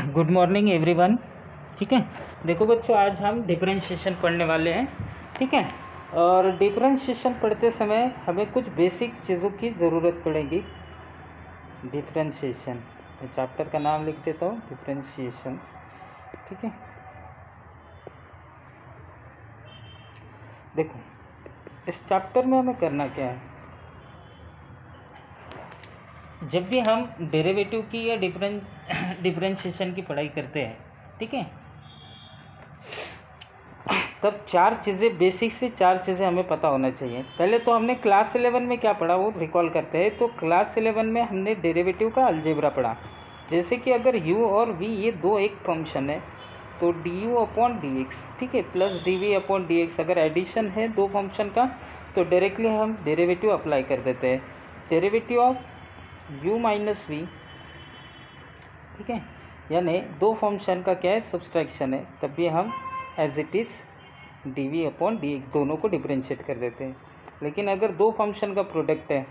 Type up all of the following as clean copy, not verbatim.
Good morning everyone. ठीक है, देखो बच्चों, आज हम डिफरेंशिएशन पढ़ने वाले हैं। ठीक है, और डिफरेंशिएशन पढ़ते समय हमें कुछ बेसिक चीज़ों की ज़रूरत पड़ेगी। डिफरेंशिएशन, मैं चैप्टर का नाम लिख देता हूँ, डिफरेंशिएशन। ठीक है, देखो इस चैप्टर में हमें करना क्या है। जब भी हम डेरिवेटिव की या डिफरेंशिएशन की पढ़ाई करते हैं, ठीक है, तब चार चीज़ें, बेसिक से चार चीज़ें हमें पता होना चाहिए। पहले तो हमने क्लास 11 में क्या पढ़ा वो रिकॉल करते हैं। तो क्लास 11 में हमने डेरिवेटिव का अलजेब्रा पढ़ा। जैसे कि अगर u और v ये दो एक फंक्शन है तो du अपॉन डी एक्स, ठीक है, plus dv upon d x, अगर एडिशन है दो फंक्शन का तो डायरेक्टली हम डेरिवेटिव अप्लाई कर देते हैं। Derivative of u minus V, ठीक है, यानी दो फंक्शन का क्या है, सब्सट्रैक्शन है, तब भी हम as it is d upon d x दोनों को डिफरेंशिएट कर देते हैं। लेकिन अगर दो फंक्शन का प्रोडक्ट है,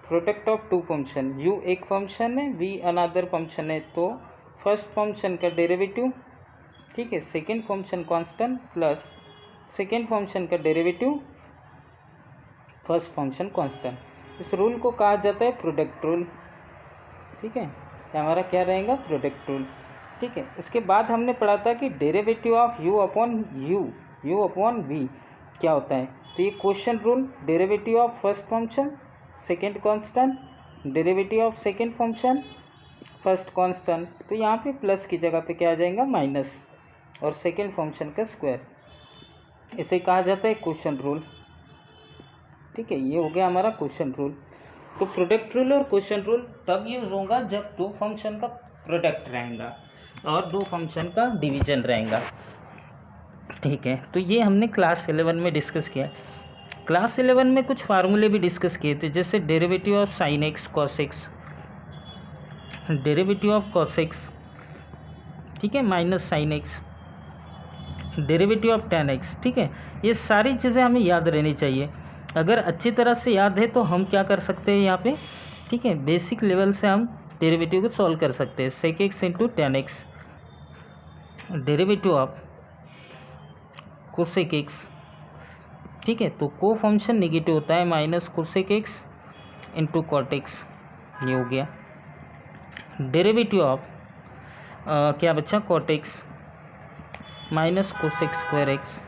product of two function, u एक फंक्शन है, v अनदर फंक्शन है, तो फर्स्ट फंक्शन का डेरिवेटिव, ठीक है, second function constant plus second function का डेरिवेटिव फर्स्ट फंक्शन कांस्टेंट। इस रूल को कहा जाता है प्रोडक्ट रूल। ठीक है, हमारा क्या रहेगा, प्रोडक्ट रूल। ठीक है, इसके बाद हमने पढ़ा था कि derivative of u upon v क्या होता है। तो ये question rule, derivative of first function second constant, derivative of second function first constant, तो यहाँ पे प्लस की जगह पे क्या आ जाएगा, माइनस, और सेकेंड फंक्शन का स्क्वायर, इसे कहा जाता है क्वेश्चन रूल। ठीक है, ये हो गया हमारा क्वेश्चन रूल। तो प्रोडक्ट रूल और क्वेश्चन रूल तब यूज होगा जब दो फंक्शन का प्रोडक्ट रहेगा और दो फंक्शन का डिवीजन रहेगा। ठीक है, तो ये हमने क्लास 11 में डिस्कस किया। क्लास 11 में कुछ फार्मूले भी डिस्कस किए थे, जैसे derivative of sine x cos x, derivative of cos x, ठीक है, minus sine x, derivative of tan x. ठीक है, ये सारी चीज़ें हमें याद रहनी चाहिए। अगर अच्छी तरह से याद है तो हम क्या कर सकते हैं यहाँ पे, ठीक है, बेसिक लेवल से हम डेरिवेटिव को सॉल्व कर सकते हैं। Sec x into tan x, derivative of cosec x, ठीक है, तो को फंक्शन निगेटिव होता है, minus cosec x into cot x, ये हो गया। डेरिवेटिव ऑफ क्या बचा, cot x minus cosec square x,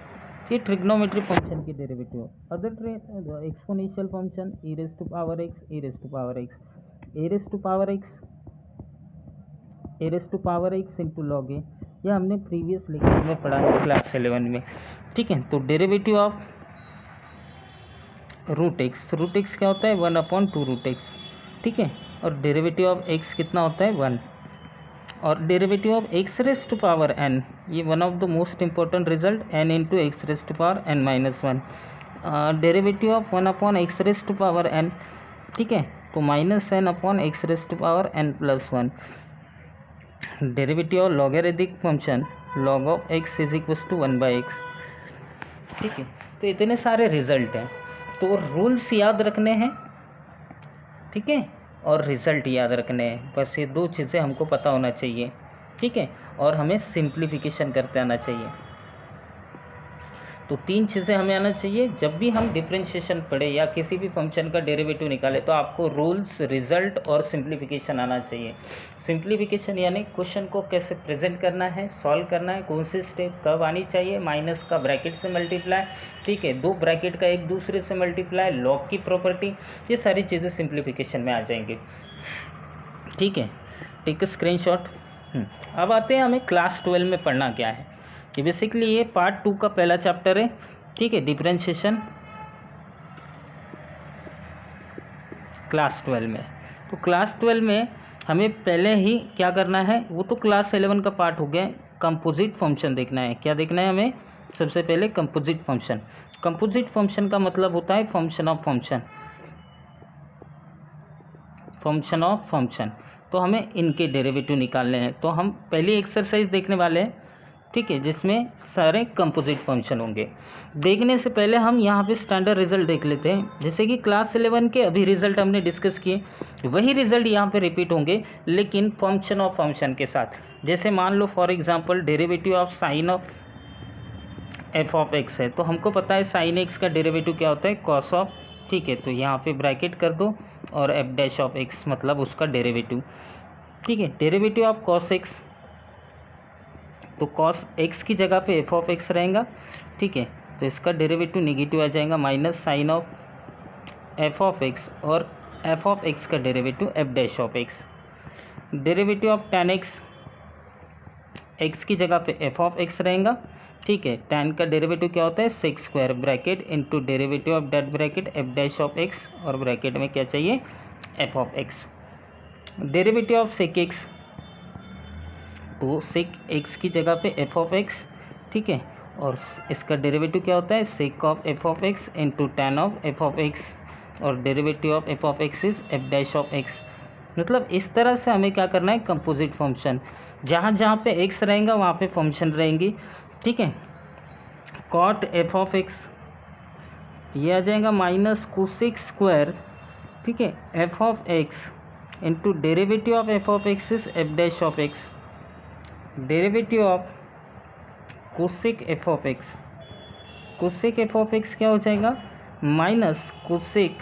ये ट्रिग्नोमेट्री फंक्शन की derivative. Other exponential function e raise to power x, e raise to power x, e raise to power x, e raise to power x into log ए, यह हमने previous lecture में पढ़ा है class 11 में। ठीक है, तो डेरिवेटिव ऑफ रूट एक्स क्या होता है, 1 अपॉन टू रूट एक्स, ठीक है, और डेरिवेटिव ऑफ एक्स कितना होता है, 1, और derivative of x raise to power N, ये one of the most important result, N into X raise to power N minus 1, derivative of 1 upon X raise to power N, ठीक है, तो minus N upon X raise to power N plus 1, derivative of logarithmic function log of x is equal to 1/x। ठीक है, तो इतने सारे result हैं, तो रूल्स याद रखने हैं, ठीक है, और रिज़ल्ट याद रखने हैं, बस ये दो चीज़ें हमको पता होना चाहिए। ठीक है, और हमें सिंप्लीफिकेशन करते आना चाहिए। तो तीन चीज़ें हमें आना चाहिए जब भी हम डिफरेंशिएशन पढ़े या किसी भी फंक्शन का डेरिवेटिव निकाले, तो आपको रूल्स, रिजल्ट और सिंप्लीफिकेशन आना चाहिए। सिंप्लीफिकेशन यानी क्वेश्चन को कैसे प्रेजेंट करना है, सॉल्व करना है, कौन सी स्टेप कब आनी चाहिए, माइनस का ब्रैकेट से मल्टीप्लाई, ठीक है, दो ब्रैकेट का एक दूसरे से मल्टीप्लाई, लॉग की प्रॉपर्टी, ये सारी चीज़ें सिंप्लीफिकेशन में आ जाएंगी। ठीक है, टेक अ स्क्रीनशॉट। अब आते हैं हमें क्लास 12 में पढ़ना क्या है, कि बेसिकली ये पार्ट 2 का पहला चैप्टर है। ठीक है, डिफरेंशिएशन क्लास 12 में। तो क्लास 12 में हमें पहले ही क्या करना है, वो तो क्लास 11 का पार्ट हो गया, कंपोजिट फंक्शन देखना है। क्या देखना है हमें, सबसे पहले कंपोजिट फंक्शन। कंपोजिट फंक्शन का मतलब होता है function of function, function of function. तो हमें इनके डेरिवेटिव निकालने हैं, तो हम पहली एक्सरसाइज देखने वाले हैं। ठीक है, जिसमें सारे कंपोजिट फंक्शन होंगे। देखने से पहले हम यहाँ पे स्टैंडर्ड रिजल्ट देख लेते हैं। जैसे कि क्लास 11 के अभी रिजल्ट हमने डिस्कस किए, वही रिजल्ट यहाँ पे रिपीट होंगे लेकिन फंक्शन ऑफ फंक्शन के साथ। जैसे मान लो for example derivative of sine of F of X है, तो हमको पता है साइन एक्स का डेरिवेटिव क्या होता है, कॉस ऑफ, ठीक है, तो यहाँ पे ब्रैकेट कर दो और एफ डैश ऑफ एक्स मतलब उसका डेरिवेटिव, ठीक है। डेरिवेटिव ऑफ कॉस एक्स, तो कॉस एक्स की जगह पे एफ ऑफ एक्स रहेगा, ठीक है, तो इसका डेरिवेटिव नेगेटिव आ जाएगा minus sine of F of x और एफ ऑफ एक्स का derivative f dash of x. Derivative of tan x, x की जगह पे एफ ऑफ एक्स रहेगा, ठीक है। टेन का डेरिवेटिव क्या होता है, sec square bracket into derivative of that bracket f dash of x और ब्रैकेट में क्या चाहिए, f of x. Derivative of sec x, तो सेक एक्स की जगह पे एफ ऑफ एक्स, ठीक है, और इसका डेरिवेटिव क्या होता है, sec of F of x into tan of F of x और derivative of F of x is F dash of X. मतलब इस तरह से हमें क्या करना है, कंपोजिट फंक्शन, जहाँ जहाँ पे एक्स रहेगा वहाँ पे फंक्शन रहेंगी, ठीक है। कॉट एफ ऑफ एक्स ये आ जाएगा माइनस कोसेक स्क्वायर, ठीक है, f of x into derivative of F of x is F dash of x. Derivative of cosec f of x, cosec f of x क्या हो जाएगा, minus cosec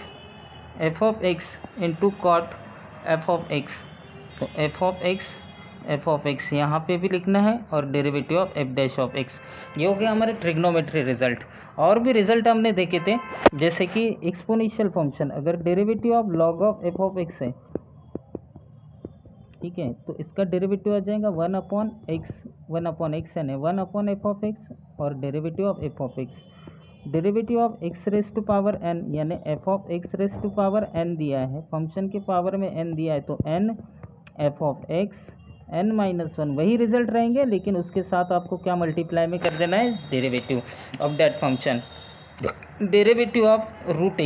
f of x into cot f of x. तो f of x यहाँ पे भी लिखना है और derivative of F dash of x. ये हो गया हमारे ट्रिग्नोमेट्री रिजल्ट। और भी रिजल्ट हमने देखे थे, जैसे कि एक्सपोनेंशियल फंक्शन, अगर derivative of log of F of X है, ठीक है, तो इसका डेरिवेटिव आ जाएगा वन अपॉन एक्स एन है, one upon F of x और derivative of F of x. Derivative of x raise to power N, यानी F of x raise to power N दिया है, फंक्शन के पावर में N दिया है, तो n f of x n minus one, वही रिजल्ट रहेंगे लेकिन उसके साथ आपको क्या मल्टीप्लाई में कर देना है, derivative of that function. Derivative of root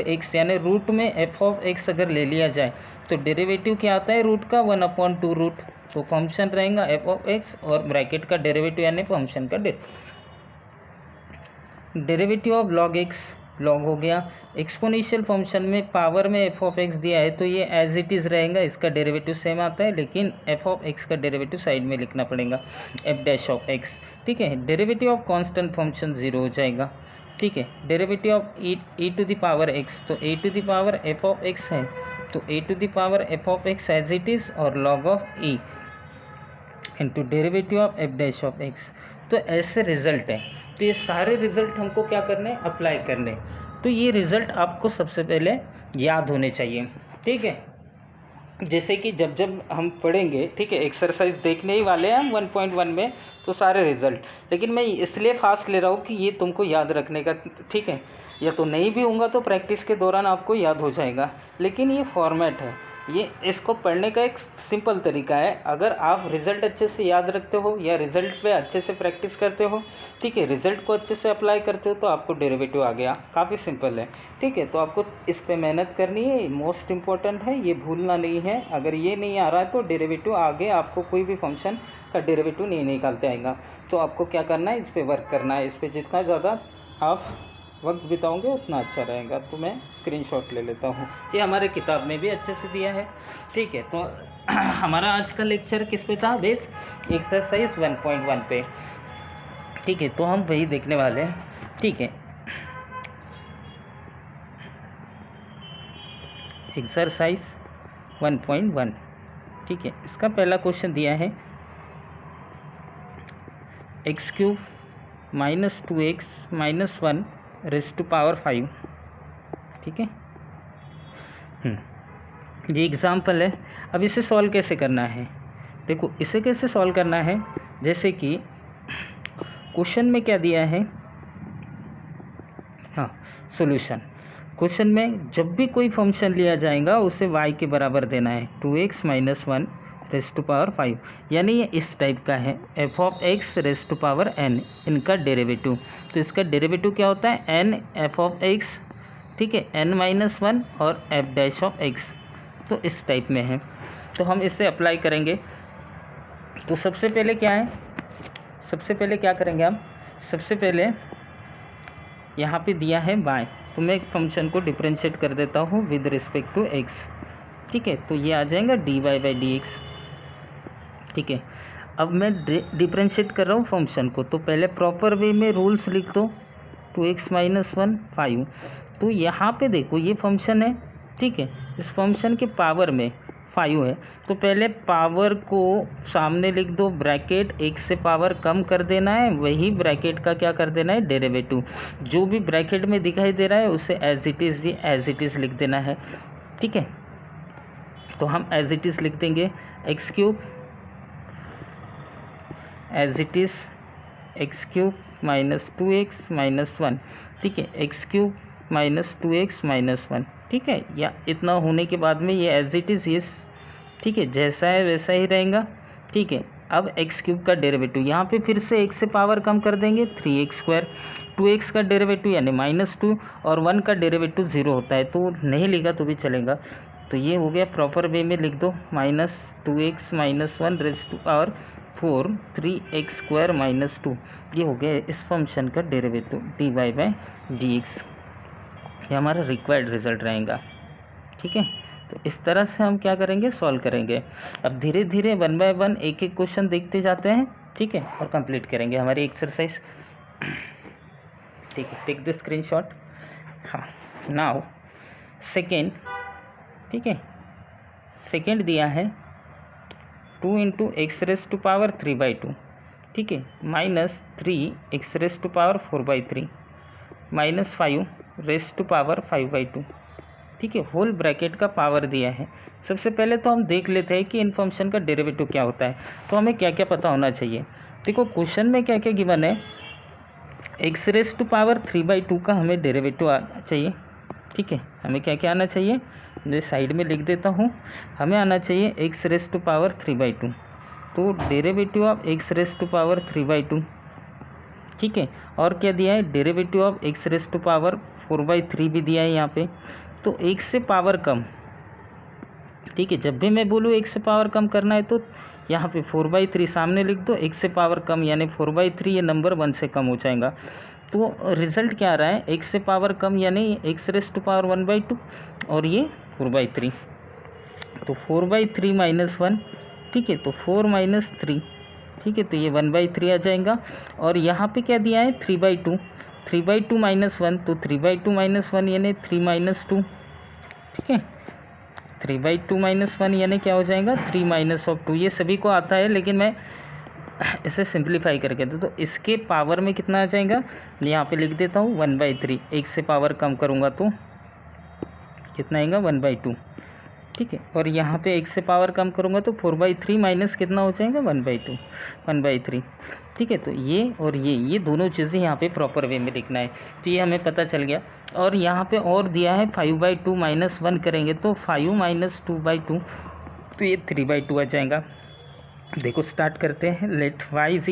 x यानी रूट में एफ ऑफ एक्स अगर ले लिया जाए तो डेरिवेटिव क्या आता है, रूट का वन अपॉन टू रूट, तो फंक्शन रहेगा एफ ऑफ एक्स और ब्रैकेट का डेरिवेटिव यानी फंक्शन का derivative of log x, log हो गया। एक्सपोनेंशियल फंक्शन में पावर में एफ ऑफ एक्स दिया है तो ये एज इट इज़ रहेगा, इसका डेरिवेटिव सेम आता है लेकिन एफ ऑफ एक्स का डेरिवेटिव साइड में लिखना पड़ेगा, एफ डैश ऑफ एक्स, ठीक है। Derivative of constant function zero हो जाएगा, ठीक है। Derivative of E to the power X, तो A to the power F of X है तो A to the power F of X as it is और log of E into derivative of F dash of x. तो ऐसे result हैं, तो ये सारे रिजल्ट हमको क्या करने हैं, अप्लाई करने। तो ये रिजल्ट आपको सबसे पहले याद होने चाहिए, ठीक है। जैसे कि जब जब हम पढ़ेंगे, ठीक है, एक्सरसाइज देखने ही वाले हैं 1.1 में, तो सारे रिजल्ट, लेकिन मैं इसलिए फास्ट ले रहा हूँ कि ये तुमको याद रखने का, ठीक है, या तो नहीं भी होगा तो प्रैक्टिस के दौरान आपको याद हो जाएगा, लेकिन ये फॉर्मेट है, ये इसको पढ़ने का एक सिंपल तरीका है। अगर आप रिज़ल्ट अच्छे से याद रखते हो या रिज़ल्ट पे अच्छे से प्रैक्टिस करते हो, ठीक है, रिज़ल्ट को अच्छे से अप्लाई करते हो तो आपको डेरिवेटिव आ गया, काफ़ी सिंपल है, ठीक है। तो आपको इस पे मेहनत करनी है, मोस्ट इम्पॉर्टेंट है, ये भूलना नहीं है। अगर ये नहीं आ रहा है तो डेरिवेटिव आगे आपको कोई भी फंक्शन का डेरिवेटिव नहीं निकालते आएगा, तो आपको क्या करना है, इस पर वर्क करना है। इस पर जितना ज़्यादा आप वक्त बिताओगे उतना अच्छा रहेगा। तो मैं स्क्रीनशॉट ले लेता हूँ, ये हमारे किताब में भी अच्छे से दिया है, ठीक है। तो हमारा आज का लेक्चर किस पे था, बेस एक्सरसाइज 1.1 पे, ठीक है। तो हम वही देखने वाले हैं, ठीक है। एक्सरसाइज 1.1, ठीक है। इसका पहला क्वेश्चन दिया है x cube minus 2x minus 1 raise to power 5, ठीक है। ये एग्जाम्पल है। अब इसे सॉल्व कैसे करना है, देखो इसे कैसे सॉल्व करना है, जैसे कि क्वेश्चन में क्या दिया है, हाँ सॉल्यूशन। क्वेश्चन में जब भी कोई फंक्शन लिया जाएगा उसे y के बराबर देना है, 2x minus 1 raise to power 5, यानी ये इस टाइप का है, f of x raise to power n, इनका डेरिवेटिव। तो इसका डेरिवेटिव क्या होता है, n एफ ऑफ एक्स, ठीक है, n माइनस 1 और एफ डैश ऑफ एक्स, तो इस टाइप में है। तो हम इसे अप्लाई करेंगे। तो सबसे पहले क्या है, सबसे पहले क्या करेंगे हम, सबसे पहले यहाँ पे दिया है y, तो मैं एक फंक्शन को डिफरेंशिएट कर देता हूँ विद रिस्पेक्ट टू x। ठीक है, तो ये आ जाएगा dy/dx। ठीक है, अब मैं डिफरेंशिएट कर रहा हूँ फंक्शन को, तो पहले प्रॉपर वे में रूल्स लिख दो, 2x - 1 5। तो यहाँ पे देखो ये फंक्शन है, ठीक है, इस फंक्शन के पावर में 5 है, तो पहले पावर को सामने लिख दो, ब्रैकेट एक से पावर कम कर देना है, वही ब्रैकेट का क्या कर देना है, डेरिवेटिव। जो भी ब्रैकेट में दिखाई दे रहा है उसे एज इट इज़ लिख देना है। ठीक है, तो हम एज इट इज़ लिख देंगे x³ as it is x³ - 2x - 1। ठीक है, x³ - 2x - 1। ठीक है, या इतना होने के बाद में ये एज इट इज़, ये ठीक है जैसा है वैसा ही रहेगा। ठीक है, अब x³ का डेरिवेटिव यहाँ पे फिर से 1 से पावर कम कर देंगे, 3x²। 2x का डेरिवेटिव यानी -2 और 1 का डेरिवेटिव 0 होता है, तो नहीं लिखा तो भी चलेगा। तो ये हो गया, प्रॉपर वे में लिख दो, -2x - 1 rays to power 4 3x² - 2। ये हो गया इस फंक्शन का डेरिवेटिव dy/dx। ये हमारा रिक्वायर्ड रिजल्ट रहेगा। ठीक है, तो इस तरह से हम क्या करेंगे, सॉल्व करेंगे। अब धीरे धीरे 1 बाय 1 एक एक क्वेश्चन देखते जाते हैं। ठीक है, और कंप्लीट करेंगे हमारी एक्सरसाइज। ठीक है, टेक द स्क्रीनशॉट। हाँ, नाउ सेकेंड। ठीक है, सेकेंड दिया है 2 × x⁻³ (3/2)। ठीक है, -3x⁻⁴/3 -5 5/2। ठीक है, होल ब्रैकेट का पावर दिया है। सबसे पहले तो हम देख लेते हैं कि इन फंक्शन का डेरिवेटिव क्या होता है, तो हमें क्या क्या पता होना चाहिए। देखो क्वेश्चन में क्या क्या गिवन है, x⁻³ का हमें डेरिवेटिव आना चाहिए। ठीक है, हमें क्या क्या आना चाहिए, मैं साइड में लिख देता हूँ। हमें आना चाहिए x⁻³ तो डेरिवेटिव ऑफ x⁻³। ठीक है, और क्या दिया है, डेरिवेटिव ऑफ x⁻⁴/3 भी दिया है यहाँ पे। तो 1 से पावर कम, ठीक है, जब भी मैं बोलूँ 1 से पावर कम करना है तो यहाँ पे 4/3 सामने लिख दो, 1 से पावर कम यानी 4/3, ये नंबर 1 से कम हो जाएगा। तो रिजल्ट क्या आ रहा है, 1 से पावर कम यानी x⁻⁴ और ये 4/3, तो 4/3 - 1। ठीक है, तो 4 - 3, ठीक है, तो ये 1/3 आ जाएगा। और यहाँ पे क्या दिया है, 3/2, 3/2 - 1, तो 3/2 - 1 यानी 3 - 2। ठीक है, 3/2 - 1 यानी क्या हो जाएगा, 3 - 2। ये सभी को आता है, लेकिन मैं इसे सिंप्लीफाई करके तो इसके पावर में कितना आ जाएगा, यहाँ पे लिख देता हूँ 1/3। 1 से पावर कम करूँगा तो कितना आएगा, 1/2। ठीक है, और यहाँ पे 1 से पावर कम करूँगा तो 4/3 माइनस कितना हो जाएगा, 1/2, 1/3। ठीक है, तो ये और ये दोनों चीज़ें यहाँ पे प्रॉपर वे में लिखना है, तो ये हमें पता चल गया। और यहाँ पे और दिया है 5/2 - 1 करेंगे तो 5 - 2/2, तो ये 3/2 आ जाएगा। देखो स्टार्ट करते हैं। Let y is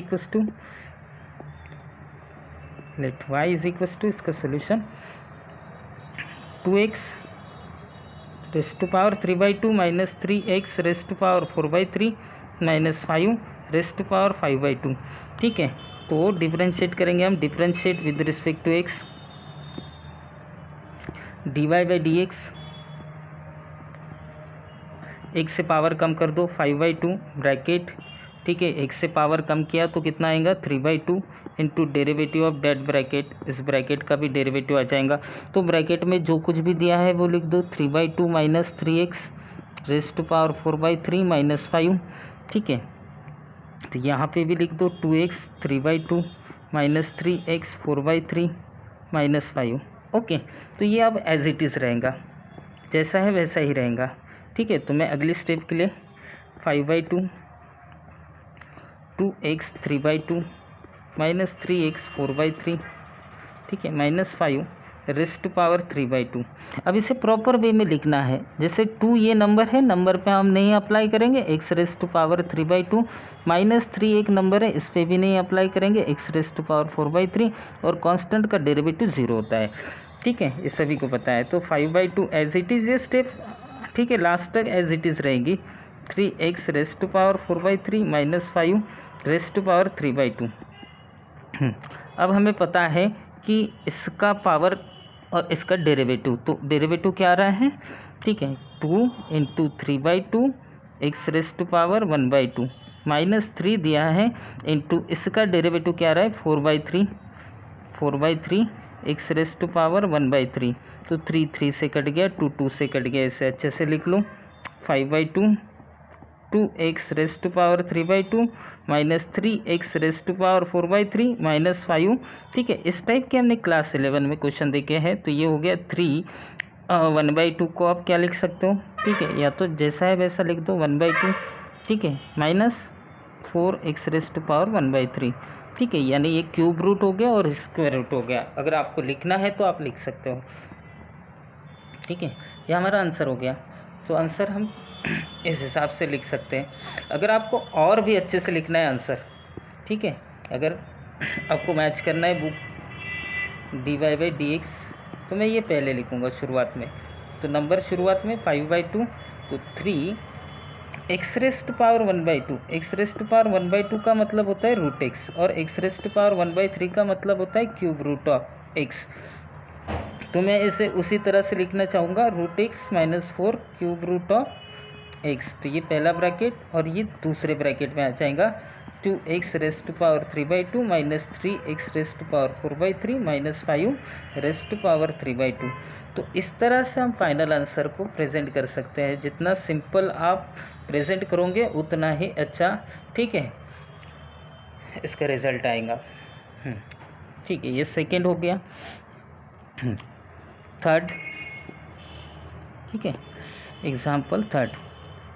equals to इसका solution 2x raise to power 3/2 - 3x raise to power 4/3 - 5 raise to power 5/2। ठीक है, तो डिफरेंशिएट करेंगे हम, differentiate with respect to x, dy/dx। 1 से पावर कम कर दो, 5/2 ब्रैकेट। ठीक है, 1 से पावर कम किया तो कितना आएगा, 3/2 into derivative of that bracket, इस ब्रैकेट का भी डेरिवेटिव आ जाएगा। तो ब्रैकेट में जो कुछ भी दिया है वो लिख दो, 3/2 - 3x रेज़ टू पावर 4/3 - 5। ठीक है, तो यहाँ पे भी लिख दो 2x 3/2 - 3x 4/3 - 5। ओके, तो ये अब एज इट इज़ रहेगा, जैसा है वैसा ही रहेगा। ठीक है, तो मैं अगली स्टेप के लिए 5/2 2x 3/2 - 3x 4/3, ठीक है, -5 रेज़ टू पावर 3/2। अब इसे प्रॉपर वे में लिखना है, जैसे 2 ये नंबर है, नंबर पे हम नहीं अप्लाई करेंगे, x रेज़ टू पावर 3/2 -3 एक नंबर है, इस पर भी नहीं अप्लाई करेंगे, x रेज़ टू पावर 4/3, और कांस्टेंट का डेरिवेटिव 0 होता है। ठीक है, ये सभी को पता है। तो 5/2 एज इट इज़ ये स्टेप, ठीक है, लास्ट तक एज इट इज़ रहेगी। 3x raise to power 4/3 - 5 raised to power 3/2। अब हमें पता है कि इसका पावर और इसका डेरिवेटिव, तो डेरिवेटिव क्या आ रहा है, ठीक है, 2 × 3/2 एक्स रेस्ट टू पावर 1/2 -3 दिया है इंटू इसका डेरिवेटिव क्या आ रहा है 4/3 एक्स रेस्ट टू पावर 1/3, तो 3 से कट गया, 2 से कट गया, इसे अच्छे से लिख लो 5/2 2x raised to power 3/2 -3 x raised to power 4/3 -5। ठीक है, इस टाइप के हमने क्लास 11 में क्वेश्चन देखे हैं। तो ये हो गया 3 1/2 को आप क्या लिख सकते हो, ठीक है, या तो जैसा है वैसा लिख दो 1/2, ठीक है, -4x रेस्ट टू पावर 1/3, ठीक है, यानी ये क्यूब रूट हो गया और स्क्वायर रूट हो गया। अगर आपको लिखना है तो आप लिख सकते हो, ठीक है, ये हमारा आंसर हो गया। तो आंसर हम इस हिसाब से लिख सकते हैं। अगर आपको और भी अच्छे से लिखना है आंसर, ठीक है, अगर आपको मैच करना है बुक dy/dx, तो मैं ये पहले लिखूँगा शुरुआत में। तो नंबर शुरुआत में 5/2, तो 3 x raised to power 1/2, x raised to power 1/2 का मतलब होता है रूट एक्स, और एक्स रेस्ट टू पावर 1/3 का मतलब होता है क्यूब रूट ऑफ एक्स। तो मैं इसे उसी तरह से लिखना चाहूँगा root x -4 cube root of x. तो ये पहला ब्रैकेट और ये दूसरे ब्रैकेट में आ जाएगा 2x raised to power 3/2 -3x raised to power 4/3 -5 raised to power 3/2। तो इस तरह से हम फाइनल आंसर को प्रेजेंट कर सकते हैं। जितना सिंपल आप प्रेजेंट करोगे उतना ही अच्छा, ठीक है, इसका रिजल्ट आएगा। ठीक है, ये सेकेंड हो गया। थर्ड, ठीक है, एग्जाम्पल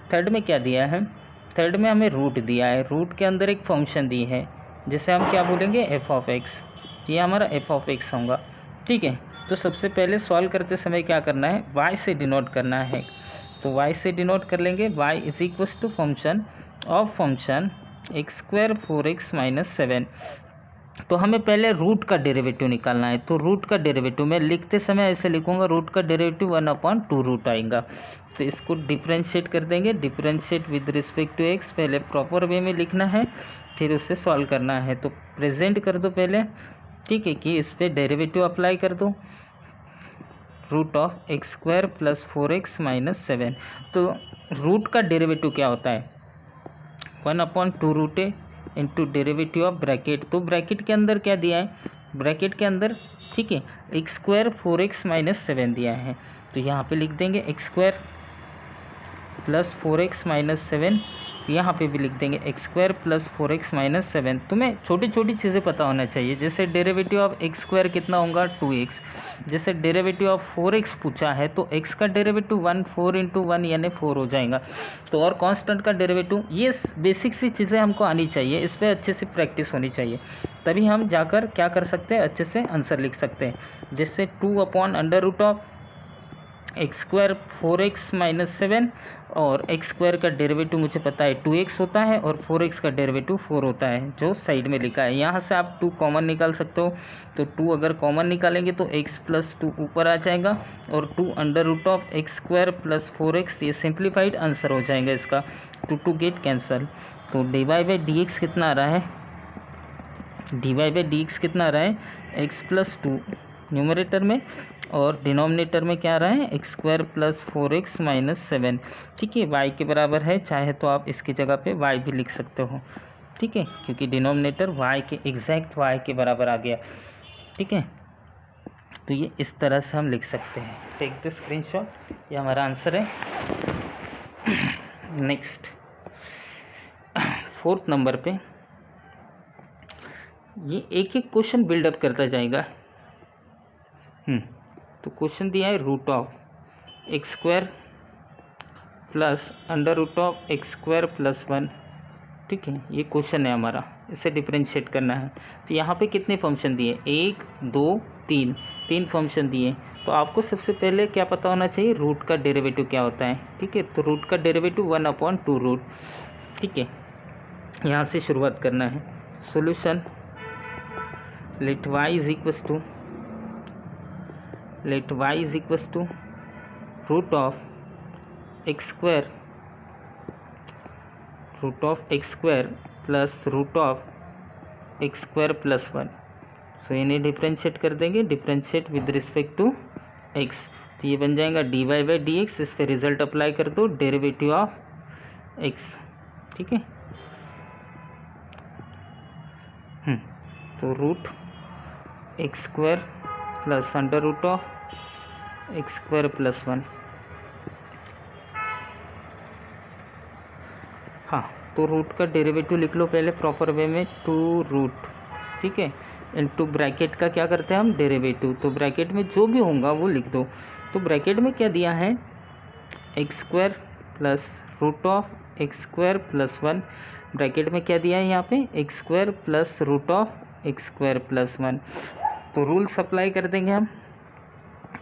थर्ड में क्या दिया है, थर्ड में हमें रूट दिया है, रूट के अंदर एक फंक्शन दी है जिसे हम क्या बोलेंगे f(x), ये हमारा f(x) होगा, ठीक है। तो सबसे पहले सॉल्व करते समय क्या करना है, y से डिनोट करना है। तो y से डिनोट कर लेंगे, y is equal to function of function x² 4x - 7। तो हमें पहले रूट का डेरिवेटिव निकालना है। तो रूट का डेरिवेटिव मैं लिखते समय ऐसे लिखूंगा, रूट का डेरिवेटिव 1/2 रूट आएगा। तो इसको डिफरेंशिएट कर देंगे, differentiate with respect to x, पहले प्रॉपर वे में लिखना है, फिर उससे सॉल्व करना है। तो प्रेजेंट कर दो पहले, ठीक है, कि इस पर डेरिवेटिव अप्लाई कर दो, रूट ऑफ x² + 4x - 7। तो रूट का डेरिवेटिव क्या होता है 1/2 root a into derivative of bracket. तो ब्रैकेट के अंदर क्या दिया है, ब्रैकेट के अंदर, ठीक है, x² 4x - 7 दिया है। तो यहाँ पे लिख देंगे x² + 4x - 7, यहाँ पे भी लिख देंगे x² + 4x - 7। तुम्हें छोटी छोटी चीज़ें पता होना चाहिए, जैसे डेरिवेटिव ऑफ x² कितना होगा 2x, जैसे डेरिवेटिव ऑफ 4x पूछा है तो x का डेरिवेटिव 4 × 1 यानी 4 हो जाएगा। तो और कांस्टेंट का डेरिवेटिव, ये बेसिक सी चीज़ें हमको आनी चाहिए, इस पर अच्छे से प्रैक्टिस होनी चाहिए, तभी हम जाकर क्या कर सकते हैं, अच्छे से आंसर लिख सकते हैं। जैसे 2/√ऑफ x² 4x - 7, और x² का डेरिवेटिव मुझे पता है 2x होता है और 4x का डेरिवेटिव 4 होता है, जो साइड में लिखा है। यहाँ से आप 2 कॉमन निकाल सकते हो, तो 2 अगर कॉमन निकालेंगे तो x + 2 ऊपर आ जाएगा, और 2√ऑफ x² + 4x, ये सिंप्लीफाइड आंसर हो जाएगा इसका, 2 गेट कैंसल। तो dy/dx कितना आ रहा है, dy/dx कितना आ रहा है x + 2 न्यूमरेटर में, और डिनोमिनेटर में क्या आ रहा है x² + 4x - 7, ठीक है, y के बराबर है। चाहे तो आप इसकी जगह पे y भी लिख सकते हो, ठीक है, क्योंकि डिनोमिनेटर y के एग्जैक्ट y के बराबर आ गया, ठीक है। तो ये इस तरह से हम लिख सकते हैं। टेक द स्क्रीनशॉट, ये हमारा आंसर है। नेक्स्ट 4th नंबर पे ये एक एक क्वेश्चन बिल्डअप करता जाएगा। तो क्वेश्चन दिया है root of x² + √of x² + 1, ठीक है, ये क्वेश्चन है हमारा, इसे डिफरेंशिएट करना है। तो यहाँ पे कितने फंक्शन दिए, 1 2 3 फंक्शन दिए। तो आपको सबसे पहले क्या पता होना चाहिए, रूट का डेरिवेटिव क्या होता है, ठीक है। तो रूट का डेरिवेटिव 1/2 रूट, ठीक है, यहाँ से शुरुआत करना है। Solution, let y is equal to root of x² plus root of x square plus 1। So इन्हें डिफ्रेंशिएट कर देंगे, differentiate with respect to x, तो ये बन जाएगा dy बाई डी एक्स। इस पर रिजल्ट अप्लाई कर दो, डेरिवेटिव ऑफ एक्स, ठीक है। तो root x square plus under root of x square plus 1। हाँ, तो रूट का डेरिवेटिव लिख लो पहले प्रॉपर वे में, टू रूट, ठीक है, इनटू ब्रैकेट का क्या करते हैं हम, डेरिवेटिव। तो ब्रैकेट में जो भी होगा वो लिख दो। तो ब्रैकेट में क्या दिया है, x square plus root of x square plus 1। Bracket में क्या दिया है यहाँ पे, x square plus root of x square plus 1। तो रूल सप्लाई कर देंगे हम,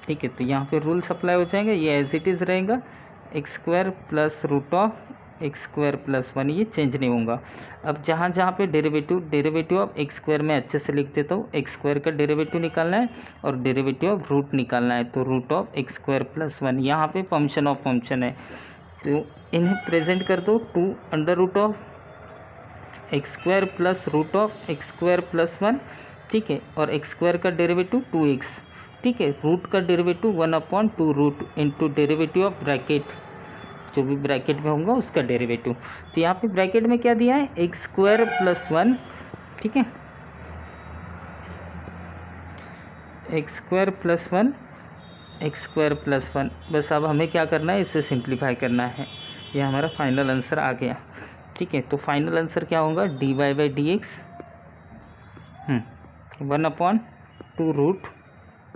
ठीक है। तो यहाँ पे रूल सप्लाई हो जाएगा, ये एज इट इज़ रहेगा, x square plus root of x square plus 1, ये चेंज नहीं होगा। अब जहाँ जहाँ पे डेरिवेटिव ऑफ एक्स स्क्वायर में अच्छे से लिख देता हूँ, एक्स स्क्वायर का डेरिवेटिव निकालना है और डेरिवेटिव ऑफ रूट निकालना है। तो root of x square plus 1, यहाँ पे फंक्शन ऑफ फंक्शन है, तो इन्हें प्रेजेंट कर दो, two under root of x square plus root of x square plus 1, ठीक है। और एक्स स्क्वायर का डेरिवेटिव 2x, ठीक है। रूट का derivative 1/2 root into derivative of bracket, जो भी ब्रैकेट में होगा उसका डेरिवेटिव। तो यहाँ पे ब्रैकेट में क्या दिया है, एक्स स्क्वायर प्लस 1, ठीक है, x square plus 1 x square plus 1। बस अब हमें क्या करना है, इसे सिंप्लीफाई करना है। ये हमारा फाइनल आंसर आ गया, ठीक है। तो फाइनल आंसर क्या होगा, dy by D x 1/2 root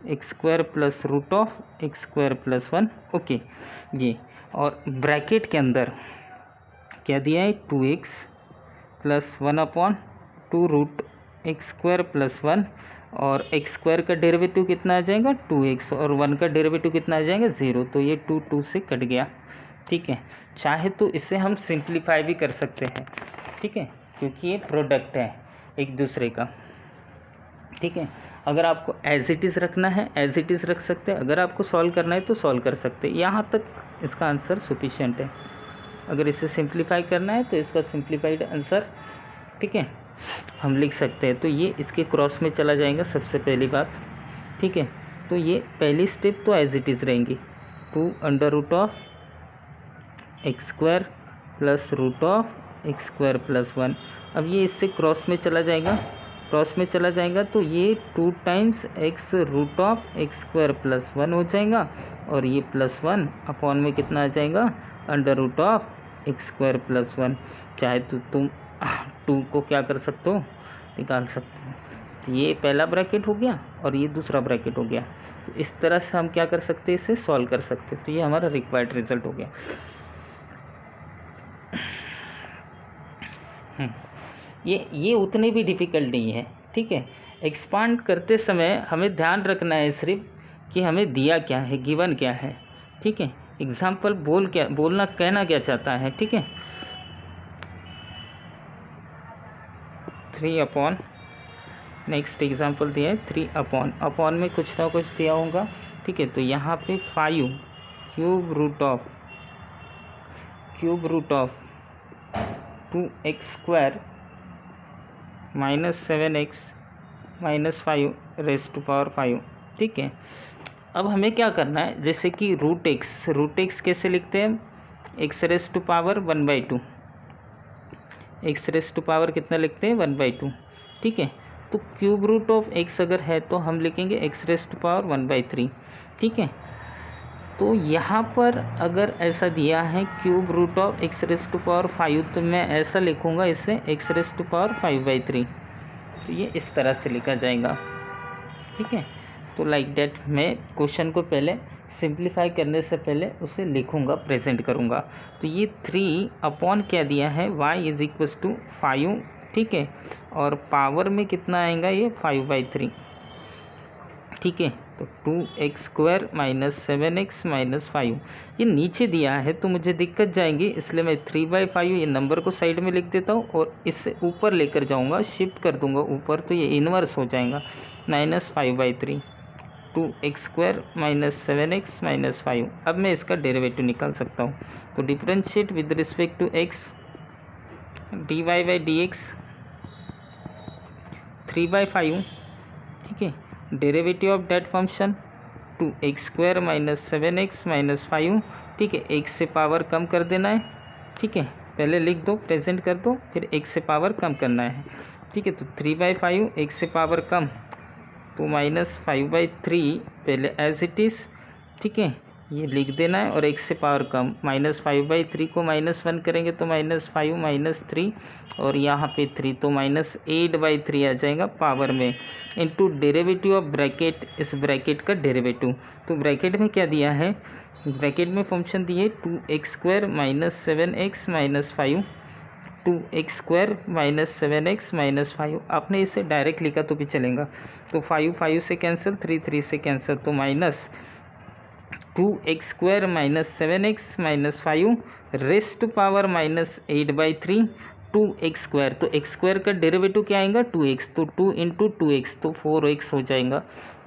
x square plus root of x square plus 1, okay ये। और ब्रैकेट के अंदर क्या दिया है, 2x plus 1/2 root x square plus 1, और एक्स स्क्वायर का डेरिवेटिव कितना आ जाएगा, 2x, और 1 का डेरिवेटिव कितना आ जाएगा, 0। तो ये 2 से कट गया, ठीक है। चाहे तो इसे हम सिंप्लीफाई भी कर सकते हैं, ठीक है, क्योंकि ये प्रोडक्ट है एक दूसरे का, ठीक है। अगर आपको एज इट इज़ रखना है एज इट इज़ रख सकते हैं, अगर आपको सॉल्व करना है तो सॉल्व कर सकते हैं। यहाँ तक इसका आंसर सफिशिएंट है। अगर इसे सिंप्लीफाई करना है तो इसका सिंप्लीफाइड आंसर, ठीक है, हम लिख सकते हैं। तो ये इसके क्रॉस में चला जाएगा सबसे पहली बात, ठीक है। तो ये पहली स्टेप तो एज इट इज़ रहेंगी, 2 under root of x square plus root of x square plus 1। अब ये इससे क्रॉस में चला जाएगा, तो ये 2 times x root of x square plus 1 हो जाएगा, और ये प्लस 1 अपॉन में कितना आ जाएगा, under root of x square plus 1। चाहे तो तुम 2 को क्या कर सकते हो, निकाल सकते हो। तो ये पहला ब्रैकेट हो गया और ये दूसरा ब्रैकेट हो गया। तो इस तरह से हम क्या कर सकते हैं, इसे सॉल्व कर सकते हैं। तो ये हमारा रिक्वायर्ड रिजल्ट हो गया। ये उतनी भी डिफ़िकल्ट नहीं है, ठीक है। एक्सपांड करते समय हमें ध्यान रखना है सिर्फ कि हमें दिया क्या है, गिवन क्या है, ठीक है। एग्जाम्पल कहना क्या चाहता है, ठीक है। 3/, नेक्स्ट एग्जाम्पल दिया है 3/, में कुछ ना कुछ दिया होगा, ठीक है। तो यहाँ पे 5 क्यूब रूट ऑफ 2x स्क्वायर minus 7x minus 5 raise to power 5, ठीक है। अब हमें क्या करना है, जैसे कि रूट एक्स कैसे लिखते हैं, x raise to power 1/2, x raise to power कितना लिखते हैं, 1/2, ठीक है। तो क्यूब रूट ऑफ एक्स अगर है तो हम लिखेंगे एक्स रेज़ टू पावर 1/3, ठीक है। तो यहाँ पर अगर ऐसा दिया है cube root of x raise to power 5, तो मैं ऐसा लिखूँगा इसे एक्स रेज़ टू पावर 5/3। तो ये इस तरह से लिखा जाएगा, ठीक है। तो लाइक डैट मैं क्वेश्चन को पहले सिंप्लीफाई करने से पहले उसे लिखूँगा, प्रेजेंट करूँगा। तो ये 3/, क्या दिया है, y इज इक्वल्स टू 5, ठीक है। और पावर में कितना आएगा, ये 5/3, ठीक है। तो 2x स्क्वायर माइनस 7x माइनस 5, ये नीचे दिया है तो मुझे दिक्कत जाएंगी, इसलिए मैं 3/5 ये नंबर को साइड में लिख देता हूँ और इससे ऊपर लेकर जाऊँगा, शिफ्ट कर दूँगा ऊपर, तो ये इन्वर्स हो जाएगा, माइनस 5/3, 2x स्क्वायर माइनस 7x माइनस 5। अब मैं इसका डेरिवेटिव निकाल सकता हूँ। तो differentiate with respect to x, dy by D x 3/5, ठीक है, derivative of that function 2x² minus 7x minus 5, ठीक है, x से पावर कम कर देना है, ठीक है, पहले लिख दो, प्रेजेंट कर दो, फिर x से पावर कम करना है, ठीक है। तो 3/5 x से पावर कम तो -5/3 पहले एज इट इज़, ठीक है, ये लिख देना है, और x से पावर कम -5/3 को -1 करेंगे तो -5 -3, और यहाँ पे 3 तो -8/3 आ जाएगा पावर में, इनटू डेरिवेटिव ऑफ ब्रैकेट, इस ब्रैकेट का डेरिवेटिव। तो ब्रैकेट में क्या दिया है, ब्रैकेट में फंक्शन दिए 2x² minus 7x minus 5, 2x² minus 7x minus 5। आपने इसे डायरेक्ट लिखा तो भी चलेगा। तो 5 से कैंसिल, 3 से कैंसिल, तो -2x² minus 7x minus 5 raised to power -8/3 2x²। तो x² का डेरिवेटिव क्या आएगा 2x, तो 2 इंटू 2x तो 4x हो जाएगा,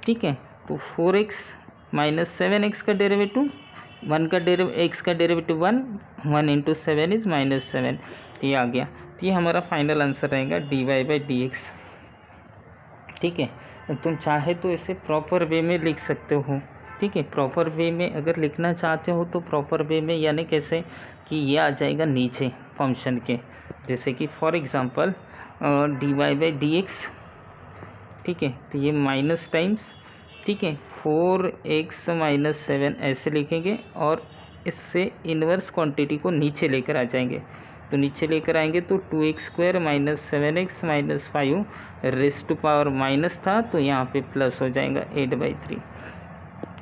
ठीक है। तो 4x माइनस 7x का डेरिवेटिव 1 का x का डेरिवेटिव 1 इंटू 7 इज -7, ये आ गया। तो ये हमारा फाइनल आंसर रहेगा dy बाई डी एक्स, ठीक है। तुम चाहे तो इसे प्रॉपर वे में लिख सकते हो, ठीक है। प्रॉपर वे में अगर लिखना चाहते हो तो प्रॉपर वे में, यानी कैसे कि ये आ जाएगा नीचे फंक्शन के, जैसे कि for example dy by D x, ठीक है, तो ये माइनस टाइम्स, ठीक है, 4x माइनस 7 ऐसे लिखेंगे, और इससे इन्वर्स क्वांटिटी को नीचे लेकर आ जाएंगे। तो नीचे लेकर आएंगे तो 2x² minus 7x minus 5 raised to power minus था, तो यहाँ पे प्लस हो जाएगा 8/3।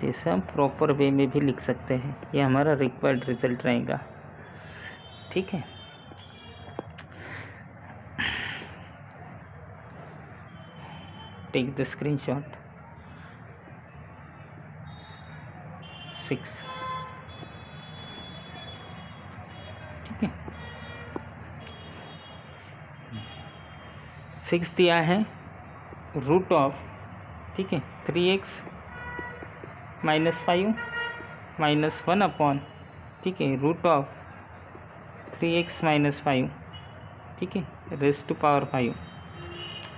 जैसे हम प्रॉपर वे में भी लिख सकते हैं, ये हमारा रिक्वायर्ड रिजल्ट रहेगा, ठीक है। टेक द स्क्रीनशॉट 6, ठीक है। 6 दिया है रूट ऑफ, ठीक है, 3x माइनस 5 माइनस 1 अपॉन, ठीक है, रूट ऑफ 3x माइनस 5, ठीक है, रेस्ट टू पावर 5।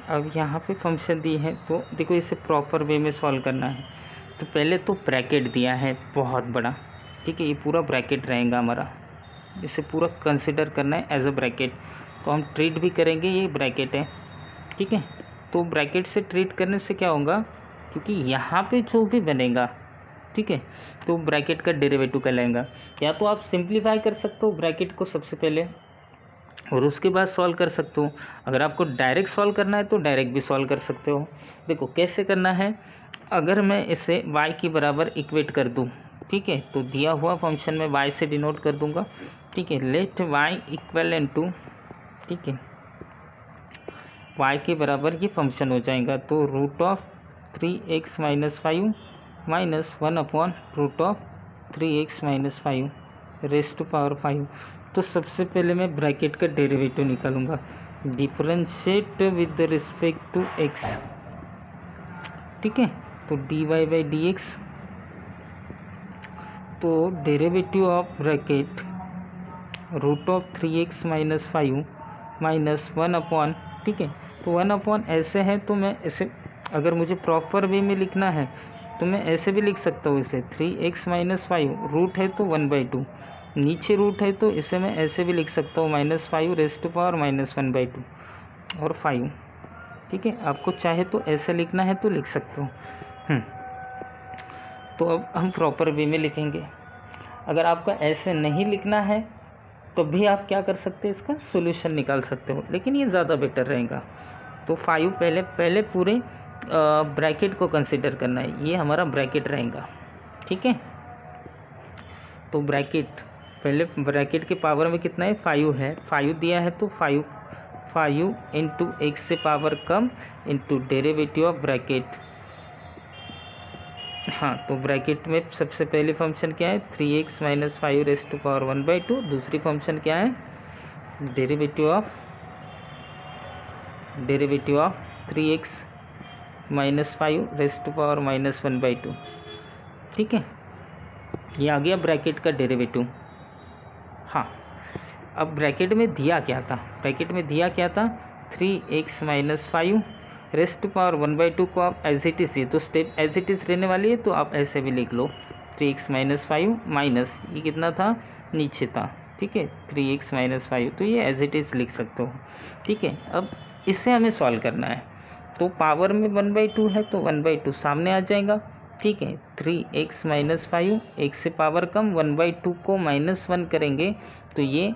अब यहाँ पे फंक्शन दी है, तो देखो इसे प्रॉपर वे में सॉल्व करना है। तो पहले तो ब्रैकेट दिया है बहुत बड़ा, ठीक है, ये पूरा ब्रैकेट रहेगा हमारा, इसे पूरा कंसिडर करना है एज अ ब्रैकेट। तो हम ट्रीट भी करेंगे, ये ब्रैकेट है, ठीक है। तो ब्रैकेट से ट्रीट करने से क्या होगा, क्योंकि यहाँ पे जो भी बनेगा, ठीक है, तो ब्रैकेट का डेरिवेटिव कहलाएगा। या तो आप सिंप्लीफाई कर सकते हो ब्रैकेट को सबसे पहले, और उसके बाद सॉल्व कर सकते हो। अगर आपको डायरेक्ट सॉल्व करना है तो डायरेक्ट भी सॉल्व कर सकते हो। देखो कैसे करना है, अगर मैं इसे y के बराबर इक्वेट कर दूँ, ठीक है, तो दिया हुआ फंक्शन में y से डिनोट कर दूंगा, ठीक है। Let y equal N two, ठीक है, y के बराबर ये फंक्शन हो जाएगा, तो root of 3x minus 5 minus 1 upon root of 3x minus 5 raised to power 5। तो सबसे पहले मैं ब्रैकेट का डेरिवेटिव निकालूंगा, differentiate with respect to x, ठीक है। तो dy बाई डी एक्स, तो derivative of bracket root of 3x minus 5 minus 1 upon, ठीक है, तो 1 अपॉन ऐसे है, तो मैं इसे अगर मुझे प्रॉपर वे में लिखना है तो मैं ऐसे भी लिख सकता हूँ इसे, 3x माइनस 5 रूट है तो 1/2, नीचे रूट है तो इसे मैं ऐसे भी लिख सकता हूँ -5 रेस्ट टू पावर -1/2 और 5, ठीक है। आपको चाहे तो ऐसे लिखना है तो लिख सकते हो। तो अब हम प्रॉपर वे में लिखेंगे। अगर आपको ऐसे नहीं लिखना है तो भी आप क्या कर सकते हैं, इसका सॉल्यूशन निकाल सकते हो, लेकिन ये ज़्यादा बेटर रहेगा। तो 5 पहले पूरे ब्रैकेट को कंसिडर करना है, ये हमारा ब्रैकेट रहेगा, ठीक है। तो पहले ब्रैकेट के पावर में कितना है 5 है, 5 दिया है, तो 5 इंटू x से power come into derivative of bracket. हाँ, तो ब्रैकेट में सबसे पहली फंक्शन क्या है 3x minus 5 raised to power 1/2, दूसरी फंक्शन क्या है derivative of 3x minus 5 raised to power -1/2, ठीक है। ये आ गया ब्रैकेट का डेरिवेटिव। हाँ, अब ब्रैकेट में दिया क्या था, ब्रैकेट में दिया क्या था 3x माइनस 5 रेस्ट पावर 1/2 को आप एज इट इज़, ये तो स्टेप एज इट इज़ रहने वाली है तो आप ऐसे भी लिख लो 3x माइनस 5 माइनस ये कितना था नीचे था, ठीक है 3x माइनस 5, तो ये एज इट इज़ लिख सकते हो, ठीक है। अब इससे हमें सॉल्व करना है, तो पावर में 1/2 है तो 1/2 सामने आ जाएगा, ठीक है। 3x माइनस 5 एक से पावर कम 1/2 को -1 करेंगे तो ये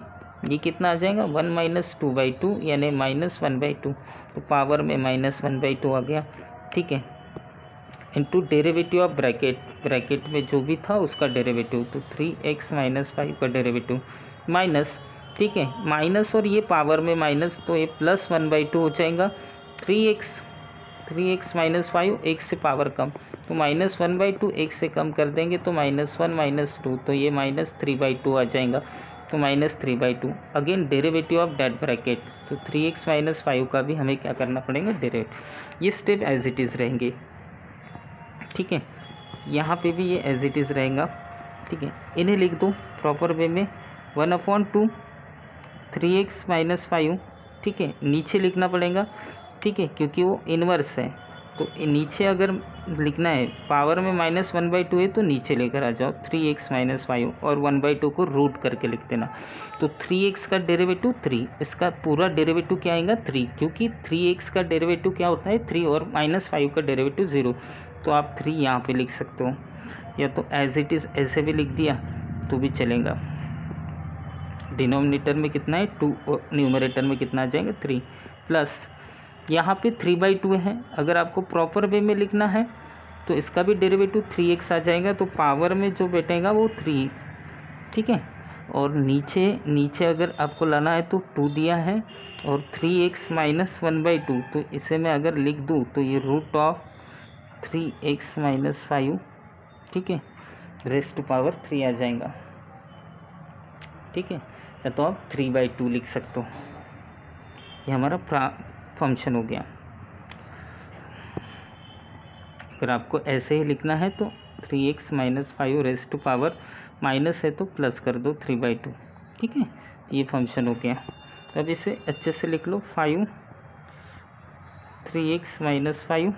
कितना आ जाएगा 1 माइनस 2/2 यानी -1/2, तो पावर में -1/2 आ गया, ठीक है। इनटू डेरिवेटिव ऑफ ब्रैकेट में जो भी था उसका डेरिवेटिव, तो 3x माइनस 5 का डेरिवेटिव माइनस, ठीक है, माइनस और ये पावर में माइनस तो ये प्लस 1/2 हो जाएगा। 3x माइनस 5 एक से पावर कम तो -1/2 एक से कम कर देंगे तो -1 -2 तो ये -3/2 आ जाएगा, तो -3/2। Again derivative of that bracket, तो 3x माइनस 5 का भी हमें क्या करना पड़ेगा डेरिवेटिव। ये स्टेप एज इट इज़ रहेंगे, ठीक है। यहाँ पे भी ये एज इट इज़ रहेगा, ठीक है। इन्हें लिख दो प्रॉपर वे में 1/2 3x माइनस 5, ठीक है, नीचे लिखना पड़ेगा, ठीक है, क्योंकि वो इन्वर्स है, तो नीचे अगर लिखना है पावर में -1/2 है तो नीचे लेकर आ जाओ 3x माइनस 5 और 1/2 को रूट करके लिख देना, तो 3x का डेरिवेटिव 3, इसका पूरा डेरिवेटिव क्या आएगा 3, क्योंकि 3x का डेरिवेटिव क्या होता है 3 और -5 का डेरिवेटिव 0, तो आप 3 यहाँ पे लिख सकते हो, या तो एज इट इज़ ऐसे भी लिख दिया तो भी चलेगा। डिनोमिनेटर में कितना है 2 और न्यूमरेटर में कितना आ जाएगा 3, प्लस यहाँ पे 3/2 है, अगर आपको प्रॉपर वे में लिखना है तो इसका भी डेरिवेटिव 3x आ जाएगा, तो पावर में जो बैठेगा वो 3, ठीक है। और नीचे अगर आपको लाना है तो 2 दिया है और 3x माइनस 1/2, तो इसे मैं अगर लिख दूँ तो ये रूट ऑफ 3x माइनस 5, ठीक है, रेस्ट टू पावर 3 आ जाएगा, ठीक है, या तो आप 3/2 लिख सकते हो। ये हमारा फंक्शन हो गया। अगर आपको ऐसे ही लिखना है तो 3x minus 5 raised to power minus है तो प्लस कर दो 3/2, ठीक है, ये फंक्शन हो गया। तो अब इसे अच्छे से लिख लो 5 3x minus 5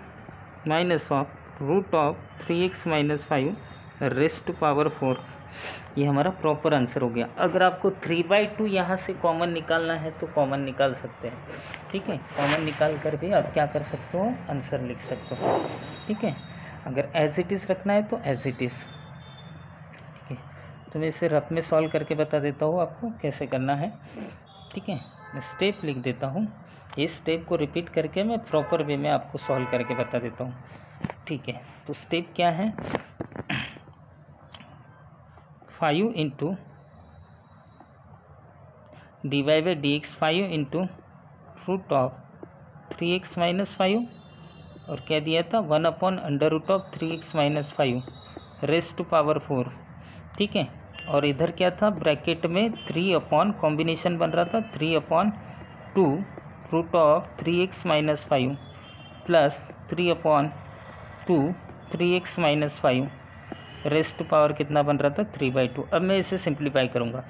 minus of root of 3x minus 5 raised to power 4, ये हमारा प्रॉपर आंसर हो गया। अगर आपको 3/2 यहाँ से कॉमन निकालना है तो कॉमन निकाल सकते हैं, ठीक है, कॉमन निकाल कर भी आप क्या कर सकते हो आंसर लिख सकते हो, ठीक है। अगर एज इट इज़ रखना है तो एज इट इज़, ठीक है। तो मैं इसे रफ में सॉल्व करके बता देता हूँ आपको कैसे करना है, ठीक है। मैं स्टेप लिख देता हूँ, इस स्टेप को रिपीट करके मैं प्रॉपर वे में आपको सॉल्व करके बता देता हूँ, ठीक है। तो स्टेप क्या है 5 into dy/dx 5 into root of 3x minus 5 और क्या दिया था 1/√3x minus 5 raised to power 4, ठीक है। और इधर क्या था ब्रैकेट में 3 कॉम्बिनेशन बन रहा था 3/2 root of 3x minus 5 plus 3/2 3x minus 5 raised power कितना बन रहा था 3/2। अब मैं इसे सिंप्लीफाई करूँगा,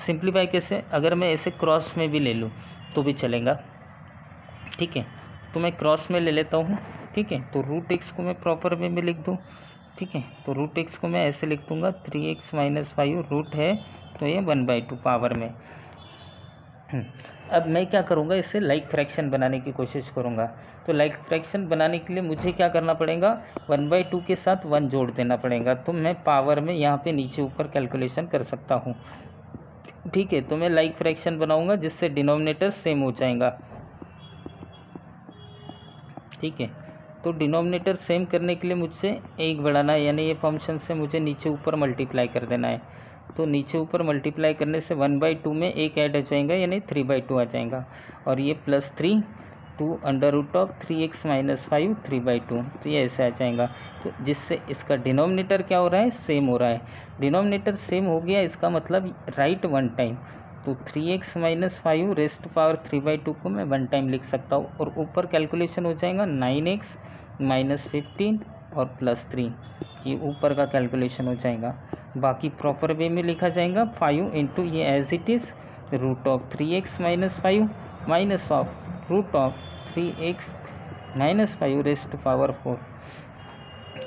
सिंप्लीफाई कैसे, अगर मैं इसे क्रॉस में भी ले लूँ तो भी चलेगा, ठीक है। तो मैं क्रॉस में ले लेता हूँ, ठीक है। तो रूट एक्स को मैं प्रॉपर वे में लिख दूँ, ठीक है। तो रूट एक्स को मैं ऐसे लिख दूँगा 3x माइनस 5 रूट है तो ये 1/2 पावर में। अब मैं क्या करूँगा इसे लाइक फ्रैक्शन बनाने की कोशिश करूँगा, तो लाइक फ्रैक्शन बनाने के लिए मुझे क्या करना पड़ेगा 1/2 के साथ 1 जोड़ देना पड़ेगा, तो मैं पावर में यहाँ पे नीचे ऊपर कैलकुलेशन कर सकता हूँ, ठीक है। तो मैं लाइक फ्रैक्शन बनाऊँगा जिससे डिनोमिनेटर सेम हो जाएगा, ठीक है। तो डिनोमिनेटर सेम करने के लिए मुझसे 1 बढ़ाना है, यानी ये फंक्शन से मुझे नीचे ऊपर मल्टीप्लाई कर देना है, तो नीचे ऊपर मल्टीप्लाई करने से 1/2 में 1 ऐड हो जाएगा यानी 3/2 आ जाएगा, और ये प्लस 3 2√3x माइनस 5 3/2, तो ये ऐसे आ जाएगा। तो जिससे इसका डिनोमिनेटर क्या हो रहा है सेम हो रहा है, डिनोमिनेटर सेम हो गया, इसका मतलब राइट 1 टाइम, तो 3x माइनस 5 रेस्ट पावर 3/2 को मैं 1 टाइम लिख सकता हूँ, और ऊपर कैलकुलेशन हो जाएगा 9x माइनस 15 और प्लस 3, ये ऊपर का कैलकुलेशन हो जाएगा। बाकी प्रॉपर वे में लिखा जाएगा 5 इंटू ये as it is root of 3x minus 5 minus of root of 3x minus 5 raise to power 4।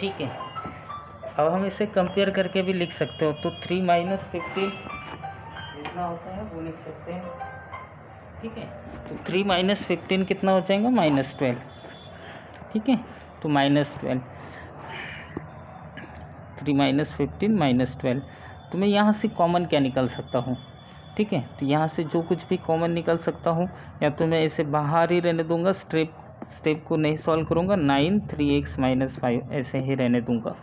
ठीक है, अब हम इसे कंपेयर करके भी लिख सकते हो, तो 3 माइनस 15 जितना होता है वो लिख सकते हैं। ठीक है, तो 3 माइनस 15 कितना हो जाएगा, -12। ठीक है, तो -12, 3 माइनस 15 -12। तो मैं यहाँ से कॉमन क्या निकाल सकता हूँ? ठीक है, तो यहाँ से जो कुछ भी कॉमन निकाल सकता हूँ, या तो मैं इसे बाहर ही रहने दूंगा, स्टेप को नहीं सॉल्व करूँगा, 9 3x माइनस 5 ऐसे ही रहने दूंगा।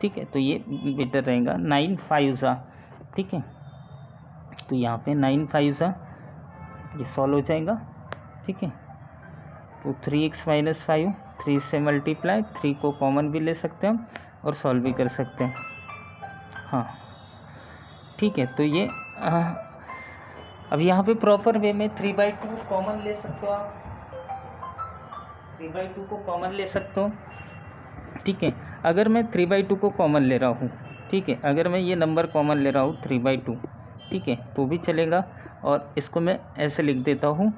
ठीक है, तो ये बेटर रहेगा, 9 5 सा। ठीक है, तो यहाँ पे 9 5 सा ये सॉल्व हो जाएगा। ठीक है, तो 3x माइनस 5, 3 से मल्टीप्लाई, 3 को कॉमन भी ले सकते हैं हम और सॉल्व भी कर सकते हैं। हाँ ठीक है, तो ये अब यहाँ पे प्रॉपर वे में 3/2 कॉमन ले सकते हो आप, 3/2 को कॉमन ले सकते हो। ठीक है, अगर मैं 3/2 को कॉमन ले रहा हूँ, ठीक है, अगर मैं ये नंबर कॉमन ले रहा हूँ 3/2, ठीक है, तो भी चलेगा। और इसको मैं ऐसे लिख देता हूँ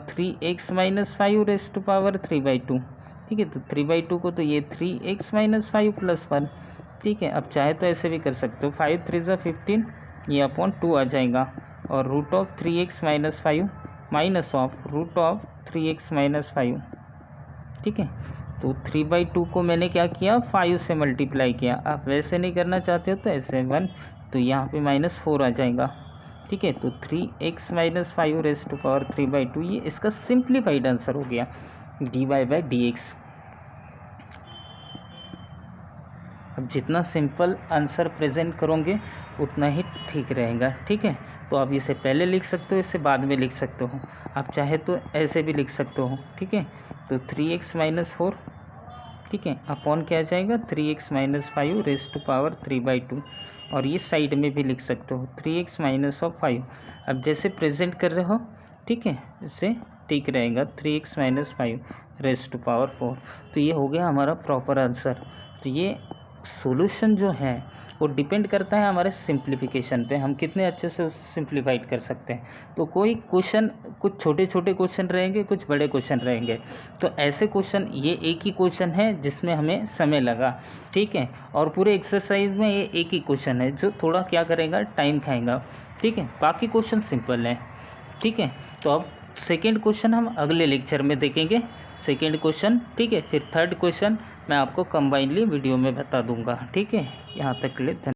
3x minus 5 raise to power 3/2। ठीक है, तो 3/2 को तो ये 3x माइनस 5 प्लस 1। ठीक है, अब चाहे तो ऐसे भी कर सकते हो, 5 3 ज़ा 15, ये अपॉन 2 आ जाएगा, और root of 3x minus 5 minus of root of 3x minus 5। ठीक है, तो 3/2 को मैंने क्या किया, 5 से मल्टीप्लाई किया। आप वैसे नहीं करना चाहते हो तो ऐसे 1, तो यहाँ पे -4 आ जाएगा। ठीक है, तो 3x minus 5 raise to power 3/2, ये इसका सिंप्लीफाइड आंसर हो गया, dy/dx। अब जितना सिंपल आंसर प्रेजेंट करोगे उतना ही ठीक रहेगा। ठीक है, तो आप इसे पहले लिख सकते हो, इसे बाद में लिख सकते हो, आप चाहे तो ऐसे भी लिख सकते हो। ठीक है, तो 3x माइनस 4, ठीक है, अपॉन क्या आ जाएगा, 3x minus 5 raise to power 3/2, और ये साइड में भी लिख सकते हो 3x माइनस ऑफ 5। अब जैसे प्रेजेंट कर रहे हो, ठीक है, इससे ठीक रहेगा, 3x minus 5 raise to power 4। तो ये हो गया हमारा प्रॉपर आंसर। तो ये सॉल्यूशन जो है वो डिपेंड करता है हमारे सिंप्लीफिकेशन पे, हम कितने अच्छे से उसे सिंप्लीफाइड कर सकते हैं। तो कोई क्वेश्चन, कुछ छोटे छोटे क्वेश्चन रहेंगे, कुछ बड़े क्वेश्चन रहेंगे। तो ऐसे क्वेश्चन, ये एक ही क्वेश्चन है जिसमें हमें समय लगा, ठीक है, और पूरे एक्सरसाइज में ये एक ही क्वेश्चन है जो थोड़ा क्या करेगा, टाइम खाएगा। ठीक है, बाकी क्वेश्चन सिंपल हैं। ठीक है, तो अब सेकेंड क्वेश्चन हम अगले लेक्चर में देखेंगे, सेकेंड क्वेश्चन। ठीक है, फिर थर्ड क्वेश्चन मैं आपको कंबाइनली वीडियो में बता दूंगा। ठीक है, यहाँ तक के लिए धन्यवाद।